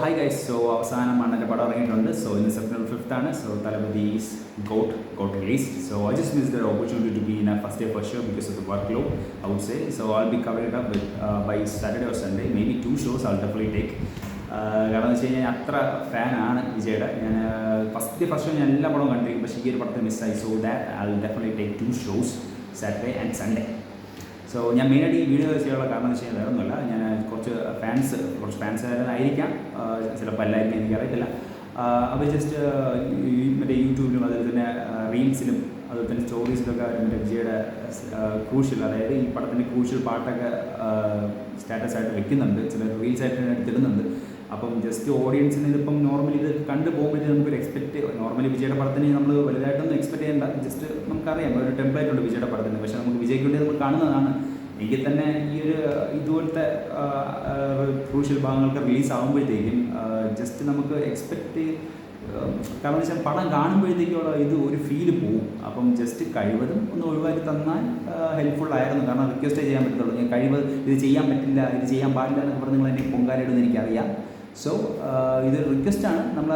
Hi guys. So അവസാനം അണ്ണൻ്റെ പടം ഇറങ്ങിയിട്ടുണ്ട്. സോ ഇന്ന് സെപ്റ്റംബർ 5th ആണ്. So Thalapathy is got released. So I just missed the opportunity to be in a first day for sure because of the workload, I would say. So I'll be covering it up with by Saturday or Sunday. Maybe 2 shows I'll definitely take. കാരണം എന്ന് വെച്ച് കഴിഞ്ഞാൽ അത്ര ഫാനാണ് വിജയുടെ. ഞാൻ first show ഞാൻ എല്ലാ പടവും കണ്ടിരിക്കും, പക്ഷേ ഈ ഒരു പടത്തെ മിസ്സായി. So that I will definitely take 2 shows Saturday and Sunday. So ഞാൻ മെയിനായിട്ട് ഈ വീഡിയോ ചെയ്യാനുള്ള കാരണം എന്ന് വെച്ച് കഴിഞ്ഞാൽ വേറൊന്നുമില്ല, ഞാൻ കുറച്ച് ഫാൻസുകാരായിരിക്കാം, ചിലപ്പോൾ എല്ലാവർക്കും എനിക്കറിയത്തില്ല. അപ്പോൾ ജസ്റ്റ് മറ്റേ യൂട്യൂബിലും അതുപോലെ തന്നെ റീൽസിലും അതുപോലെ തന്നെ സ്റ്റോറീസിലൊക്കെ മറ്റേ വിജയുടെ ക്രൂഷ്യൽ, അതായത് ഈ പടത്തിൻ്റെ ക്രൂഷ്യൽ പാട്ടൊക്കെ സ്റ്റാറ്റസായിട്ട് വെക്കുന്നുണ്ട്, ചില റീൽസായിട്ട് എടുത്തിടുന്നുണ്ട്. അപ്പം ജസ്റ്റ് ഓഡിയൻസിന് ഇതിപ്പം നോർമലി ഇത് കണ്ടു പോകുമ്പോഴത്തേക്ക് നമുക്കൊരു നോർമലി വിജയുടെ പടത്തിന് നമ്മൾ വലുതായിട്ടൊന്നും എക്സ്പെക്ട് ചെയ്യേണ്ട. ജസ്റ്റ് നമുക്കറിയാം ഒരു ടെംപ്ലേറ്റ് ഉണ്ട് വിജയുടെ പടത്തിന്, പക്ഷേ നമുക്ക് വിജയ്ക്ക് വേണ്ടി നമ്മൾ കാണുന്നതാണ്. എങ്കിൽ തന്നെ ഈ ഒരു ഇതുപോലത്തെ ക്രൂഷ്യൽ ഭാഗങ്ങൾക്ക് റിലീസ് ആകുമ്പോഴത്തേക്കും ജസ്റ്റ് നമുക്ക് കാരണം വെച്ചാൽ പടം കാണുമ്പോഴത്തേക്കുള്ള ഇത് ഒരു ഫീല് പോവും. അപ്പം ജസ്റ്റ് കഴിവതും ഒന്ന് ഒഴിവാക്കി തന്നാൽ ഹെൽപ്ഫുള്ളായിരുന്നു. കാരണം റിക്വസ്റ്റേ ചെയ്യാൻ പറ്റത്തുള്ളൂ. ഞാൻ ഇത് ചെയ്യാൻ പറ്റില്ല, ഇത് ചെയ്യാൻ പാടില്ല എന്നൊക്കെ പറഞ്ഞ് നിങ്ങൾ എന്നെ പൊങ്കാലയിടുമെന്ന് എനിക്കറിയാം. സോ ഇത് റിക്വസ്റ്റാണ്. നമ്മൾ